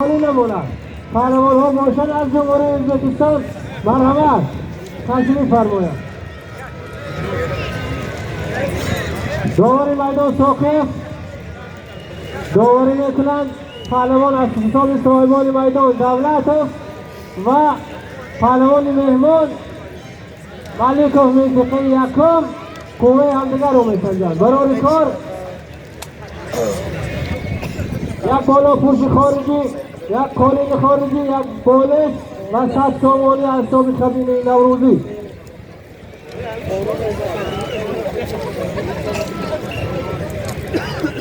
نمونند. پهلوان‌ها باشد از جمهوری ازبکستان مرحمت تشریف فرمایند. داوری میدان ساقف داوری میکنند پهلوان از حساب صاحبان میدان دولتوف و پهلوان مهمان ملیکوف منطقه یکم قوه همدیگر رو میسنجند. برای کار یک بالا پوش خارجی، یک کالین خارجی، یک پلیس و 100 سامانی از حساب کابینه نوروزی.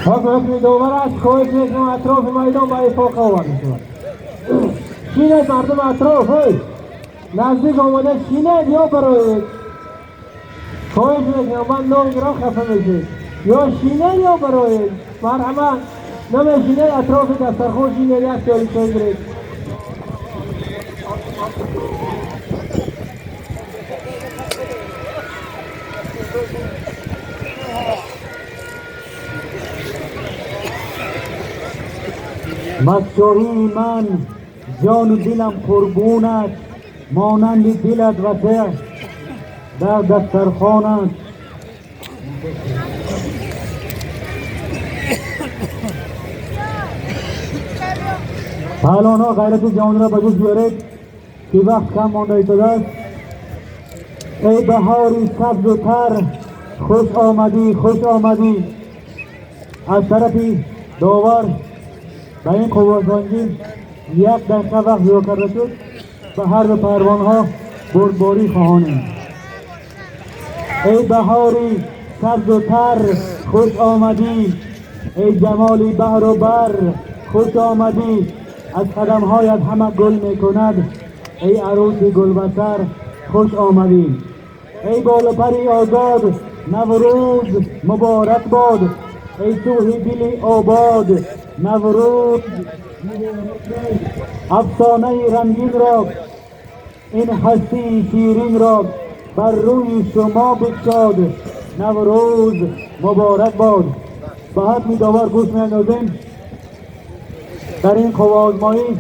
حکم داور است خواهش میکنم اطراف میدان به افاق آورده شود. شینید مردم اطراف نزدیک آمده شینید یا برایید. خواهش میکنم من نامگرا خفه میشید یا شینید یا برایید. مرحمت نمیشینید اطراف دسترخوان شینید یک سالی چای برید. مستوری من جان و دلم قربونت مانند دلت وسع در دسترخوانت. پهلوان‌ها غیرت جان را به جوش بیارید که وقت کم مانده ایستاده است. ای بهاری سبز و تر خوش آمدی خوش آمدی. از طرفی داور به این قواسنجی 1 دقیقه وقت ضایع کرده شد. به هر دو پهلوان‌ها بردباری خواهانیم. ای بهاری سبز و تر خوش آمدی. ای جمالی بحر و بر خوش آمدی. از قدم‌هایت همه گل می‌کند. ای عروس گلبسر خوش آمدی. ای بال و پری آزاد نوروز مبارک باد. ای کوه دل آباد نوروز افسانه رنگین را این هستی شیرین را بر روی شما بگشاد. نوروز مبارک باد. به حکم داور گوش می‌اندازیم. در این قوه آزمایی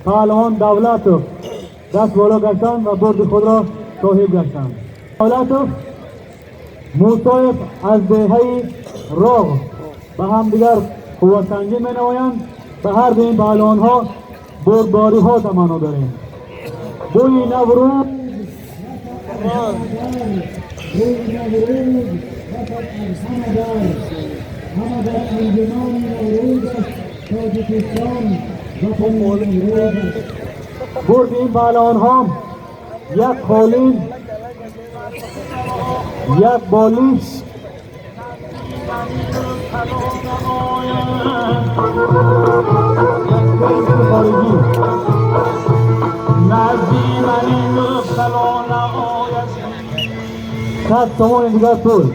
پهلوان دولتوف دست بالا گشتند و برد خود را صاحب گشتند. دولتوف موسایف از دهه راغ به هم دیگر قوه سنجی می نمایند. به هر دو این پهلوان ها بردباری ها تمنا داریم. بوی نوروز برد این پهلوان ها یک قالین، یک بالیش، صد تومان دیگر پول.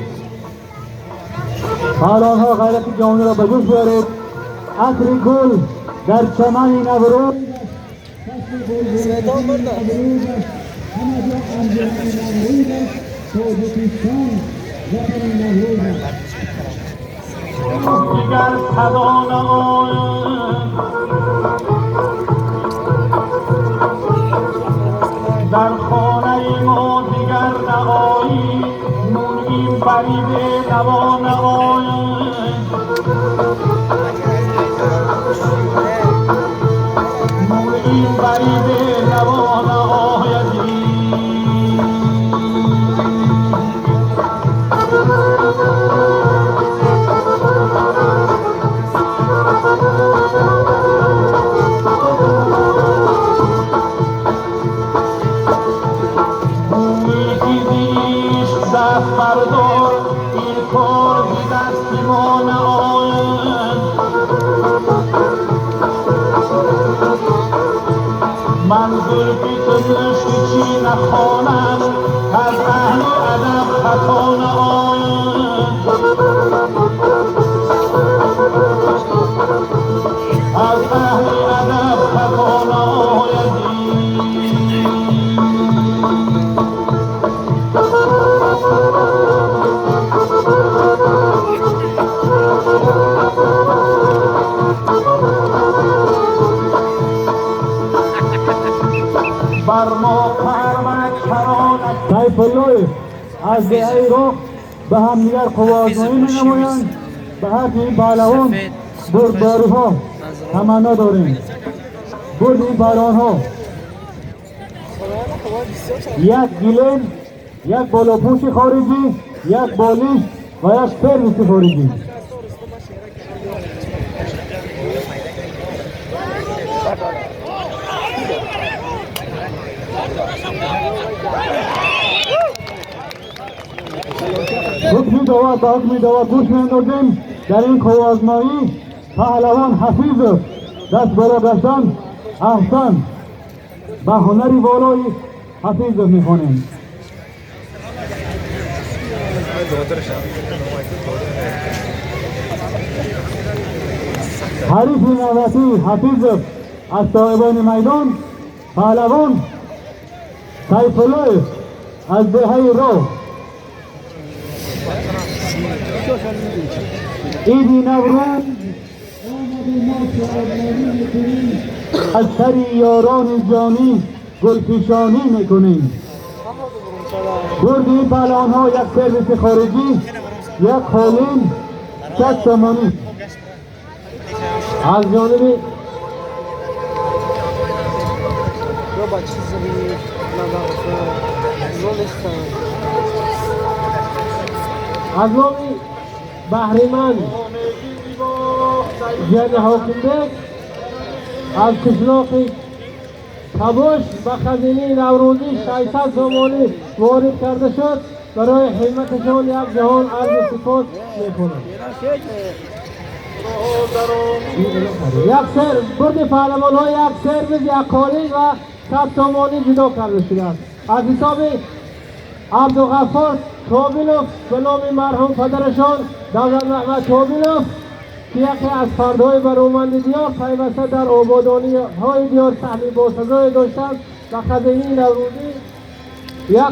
پهلوان ها غیرت جانی را به جوش بیارید. عطر گل در چمن نوروز دیگر صدا نماید در خانه ما دیگر نهایی نورگین فریب نوا نماید نورگین فریب نوا نمایدی بردار این کار بی دستی ما نآید. من سیف الله از دهه رخ به همدیگر قوازمایی می‌نمایند. به هر این پهلوان بردباری ها تمنا داریم. برد این پهلوان ها یک گیلن، یک بالاپوش خارجی، یک بالیش و یک سرویس خارجی. حکمی داور به حکمی داور گوش می‌اندازیم. در این کوازمایی پهلوان حفیظ دست بالا داشتن احسن به هنری بالای حفیظ می‌خوانیم. حریف نوبتی حفیظ از صاحبان میدان پهلوان سیف الله از دهه راه. ایدی نوروز از سر یاران جانی گلفشانی میکنیم. برد این پهلوان ها یک سرویس خارجی، یک خالین، 100 تومانی. از جانب از نام بهره‌مند جن حاکمبک از قشلاق تبوش به خزینه نوروزی 600 تومانی وارد کرده شد. برای خدمتشان یک جهان عرض سپاس می‌کنم. یک سر برد پهلوان ها یک سرویس، یک قالین و 100 تومانی جدا کرده شده است. از حساب عبدالغفار توبیلوف به نام مرحوم پدرشان دولت محمد توبیلوف که یکی از فردهای برومند دیار پیوسته در آبادانی های دیار سهمی باسزای داشتند و خزینه نوروزی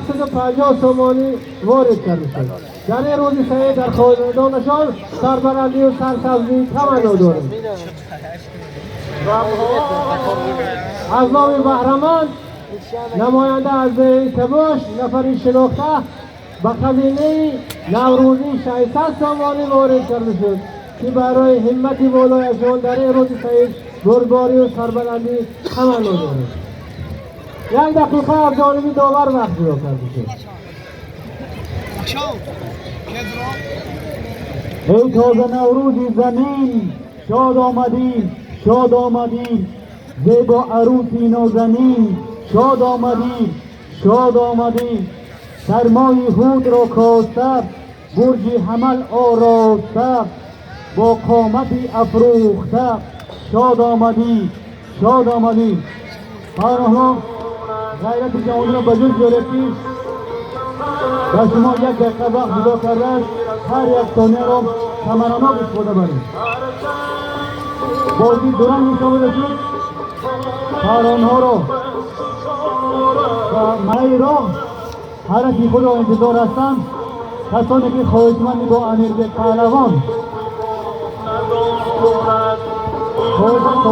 150 تومانی وارد کرده شد. در این روز سعید در خانوادانشان سربلندی و سرسبزی تمنا داریم. از نام بهره‌مند نماینده از تبوش نفری شناخته به خزینه نوروزی 600 تومانی وارد کرده شد که برای همت بالایشان در این روز سعید بردباری و سربلندی تمنا داریم. یک دقیقه از جانبی داور وقت جدا کرده شد. ای تازه نوروزی زمین شاد آمدیم، شاد آمدیم، زیبا عروسی نازنین شاد آمدیم، شاد آمدیم. سرمای هود را کاسته برج حمل آراسته با قامتی افروخته شاد آمدیم، شاد آمدیم. پهلوان غیرت جوانی را به جز گرفتی و شما یک دقیقه وقت جدا کرده هر یک ثانیه را تمرانات استفاده برید. بازی درنگ می‌شود شد. پهلوان ها را و مای راه حرکت خود را انتظار هستند. کسانی که خواهشمند با انرژی پهلوان خواهشمند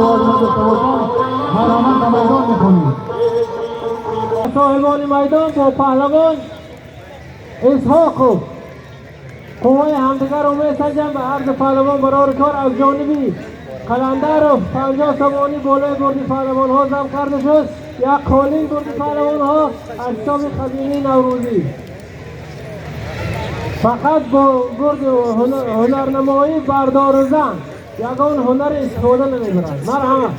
داشته باشند مرحمت تمران می‌کنیم. صاحبان میدان با پهلوان اسحاق قوای همدیگر رو می‌سنجند به عرض پهلوان برای کار. از جانبی قلندر و 50 تومانی بالای برد پهلوان ها ضم کرده شد. یک قالین برد پهلوان ها از حساب خزینه نوروزی. فقط با برد هنرنمایی بردار زن یگان هنر استفاده نمی‌برند. مرحمت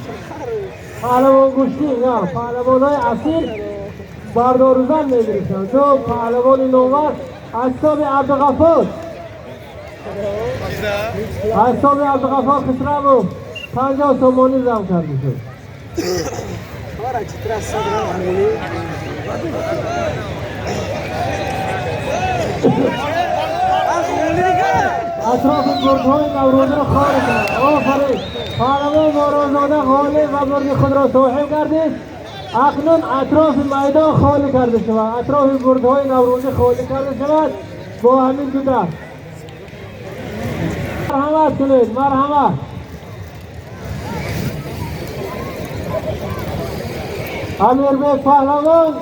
پهلوان گوشتی یا پهلوان های اصیل بردار زن می‌گیرند. دو پهلوان نوور از حساب عبدالغفار از حساب عبدالغفار خسرو 50 تومانی ضم کرده شد. اطراف بردهای نوروزی را خارج کنند. آفرین پهلوان مارازاده غالب و برد خود را صاحب گردید. اکنون اطراف میدان خالی کرده شود. اطراف بردهای نوروزی خالی کرده شود با همین دو دست. مرحمت کنید، مرحمت. امیربک پهلوان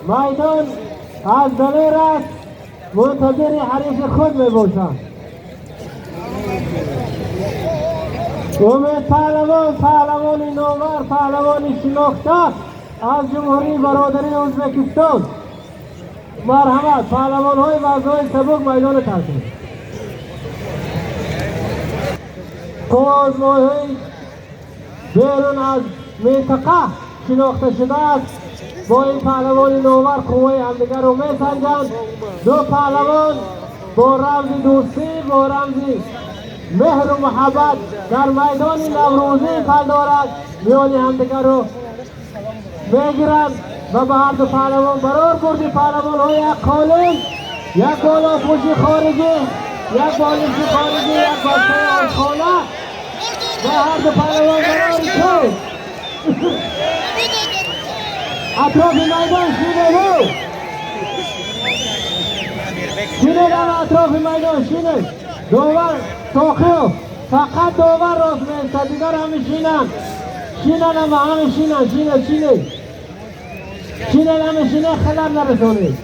میدان از دلیر است، منتظر حریف خود می باشند. امید پهلوان، پهلوان نامور، پهلوان شناخته از جمهوری برادری ازبکستان. مرحمت، پهلوان های وزنهای سبک میدان ترکید. آزمایش بیرون از منطقه شناخته شده است. با این پهلوان نوور قوای همدیگر رو میسنجند. دو پهلوان با رمز دوستی، با رمز مهر و محبت در میدان نوروزی پندارد میان همدیگر رو میگیرند و به هر دو پهلوان برار بردی پهلوان های یک قالین، یک بالا پوشی خارجی، یک بالشی خارجی، یک بسته آنخانه به هر دو پهلوان برار شد. اطراف میدان شینه رو شینه در اطراف میدان شینه دوور توخیو فقط دوور راست میسته، دیگر همه شینن شینن همه شینن شینن همه شینه خلر نرسونید.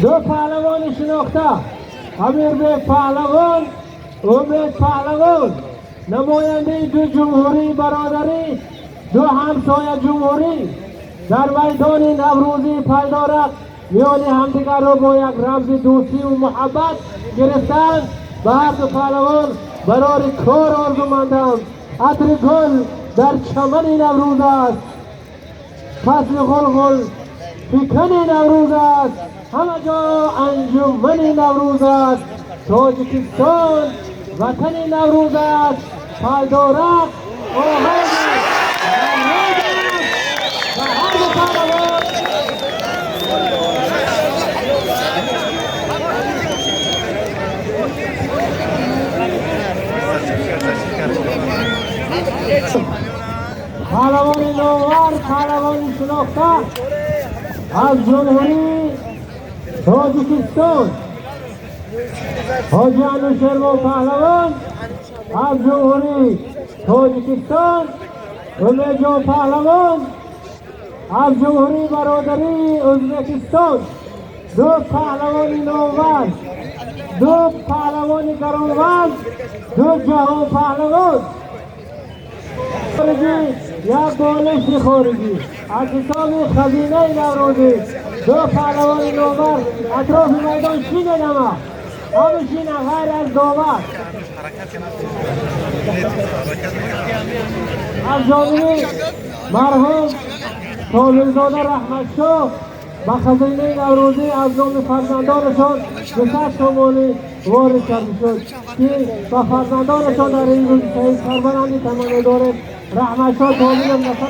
دو پهلوان شناخته امیربک پهلوان، امید پهلوان نماینده دو جمهوری برادری، دو همسایه جمهوری در میدان نوروزی پایدارد میان همدیگر را با یک رمز دوستی و محبت گرفتند. به هر دو پهلوان برای کار آرزومندم. عطر گل در چمن نوروز است، فصل غلغل فکن نوروز است، همه جا انجمن نوروز است. تاجیکستان وطن نوروز است، پایدارد آهنگ و هر دو پهلوان پهلوان نوور، پهلوان شناخته از جمهوری تاجیکستان، حاجی انوشیروان پهلوان از جمهوری تاجیکستان، امید جان پهلوان از جمهوری برادری ازبکستان. دو پهلوان نامور، دو پهلوان گرانوزن، دو جهان پهلوان خارجی، یک بالش خارجی از حساب خزینه نوروزی. دو پهلوان نامور اطراف میدان شینه نما همه شینه غیر از داور از جانبی مرحوم طاهرزاده رحمتشاه به خزینه نوروزی از نام فرزندانشان به 100 تومانی وارد کرده شد که به فرزندانشان در این روز شهید سربلندی تمنا داریم. رحمتشاه طاهر نفر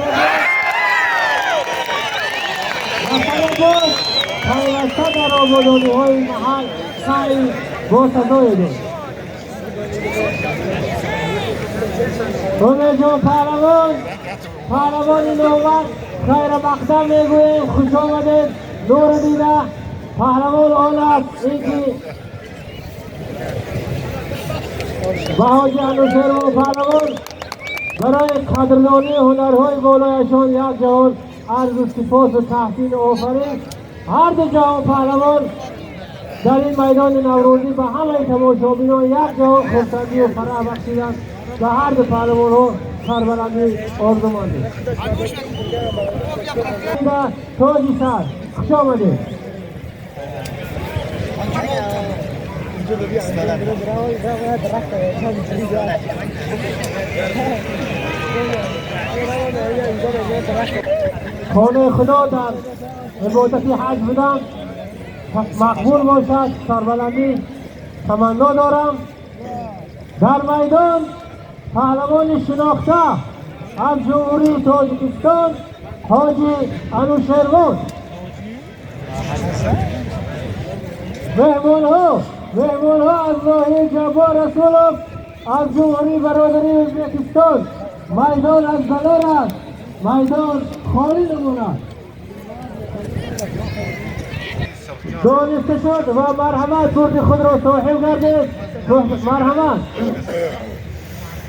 بود پیوسته در آبادانی های محل سعی با سزای داشت. امید جان پهلوان، پهلوان نوور خیر مقدم میگوییم، خوش آمدید، نور دیده. پهلوان آن است اینکه به حاجی انوشیروان پهلوان برای قدردانی هنرهای بالایشان یک جهان عرض و سپاس و تحسین و آفرین. هر دو جهان پهلوان در این میدان نوروزی به همه تماشابینان یک جهان خرسندی و فرح بخشیدند. به هر دو پهلوان ها سربلندی آرزومندیم. تاجی سر خوش آمدید. خانه خدا در عبادتی حج بدم مقبول باشد، سربلندی تمنا دارم. در میدان پهلوان شناخته از جمهوری تاجیکستان حاجی انوشیروان. مهمان ها از راهی جبار رسولov از جمهوری برادری ازبکستان. میدان از دلیر است، میدان خالی نمونه دانسته شد و مرحمت برد خود را صاحب گردید. مرحمت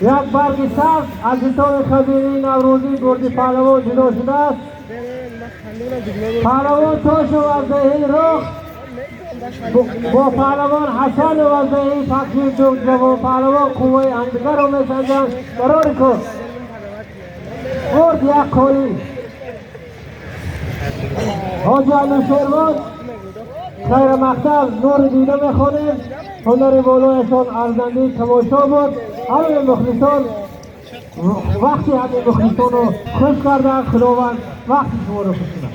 یک برگ سبز از حساب خزینه نوروزی گرد پهلوان جدا شده است. پهلوان تاشو وزدهی رخ با پهلوان حسن وزدهی فقیر جوان پهلوان قوه همدیگر رو میسنجند. قرار کن گرد یک کاری حاجی علی شیروان خیر مقتل نور دیده میخونیم. هنر بالایشان ارزنده تماشا بود. همه مخلصان وقتی همه مخلصان رو خوش کردن خداوند وقتی شما رو خوش کردن.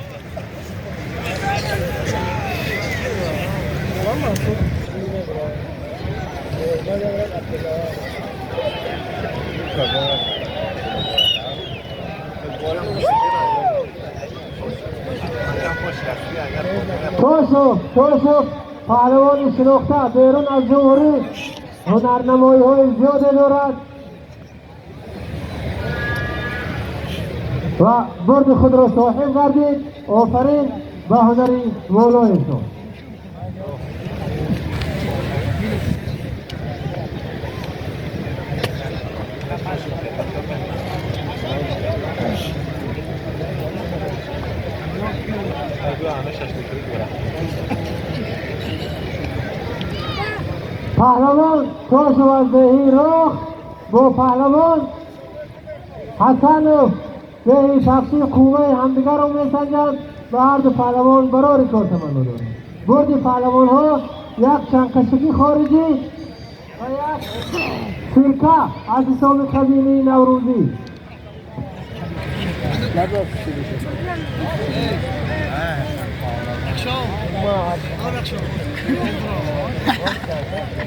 توشو پهلوان شناخته بیرون از جمهوری هنرنمایی های زیاده دارد و برد خود را صاحب گردید. آفرین به هنری والایشان. پهلوان تاش وزدهی رخ با پهلوان حسن و زهی شخصی قوه همدیگر رو میسنجند. به هر دو پهلوان برای کار تمنا دارند. برد پهلوان ها یک چنکشکی خارجی و یک سرکه از حساب خزینه نوروزی.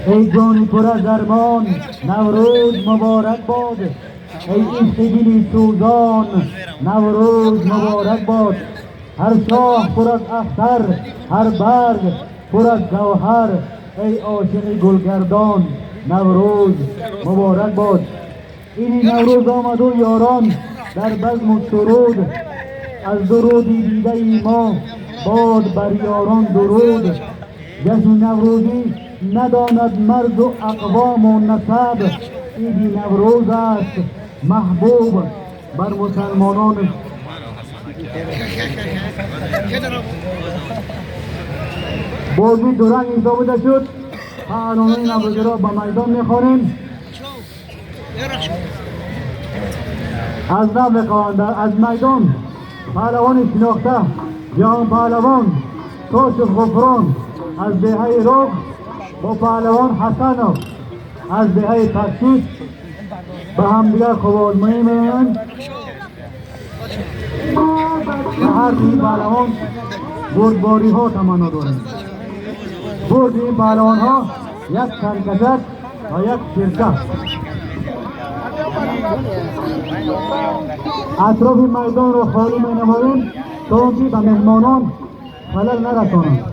ای جان پر از ارمان نوروز مبارک باد. ای عشق دلی سوزان نوروز مبارک باد. هر شاه پر از اختر هر برگ پر از گوهر. ای عاشق گلگردان نوروز مبارک باد. این نوروز آمد و یاران در بزم و سرود. از درودی دیده ای ما باد بر یاران درود. جشن نوروزی نداند مرد و اقوام و نسب. عید نوروز است محبوب بر مسلمانان. بازی دورنگ ایجا بوده شد. پهلوان نوروزی را به میدان میخوانیم. از نام قوانده از میدان پهلوان شناخته جهان پهلوان تاش غفران از دهه رخ با پهلوان حسن از دهه تشکیل به همدیگر خواب‌آزمایی می‌آیند. به هر این پهلوان بردباری ها تمنا دارند. برد این پهلوان ها یک سرکشک و یک شرکت. اطراف میدان رو خالی می نماییم تا که به مهمانان خلل نرسانند.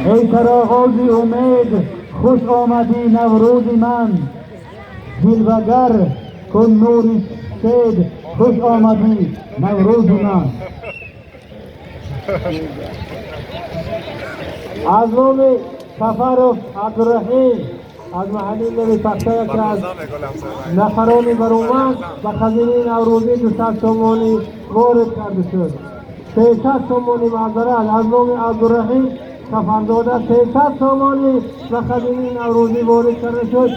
ای سرآغاز امید خوش آمدی نوروز من. جلوه‌گر کن نور شید خوش آمدی نوروز من. از نام سفر عبدالرحیم از محلی نوی تخته که از نفرانی برآمد و خزینه نوروزی 200 تومانی وارد کرده شد. 300 تومانی معذرت از نام عبدالرحیم سفرداده 300 تومانی و خزینه نوروزی وارد کرده شد.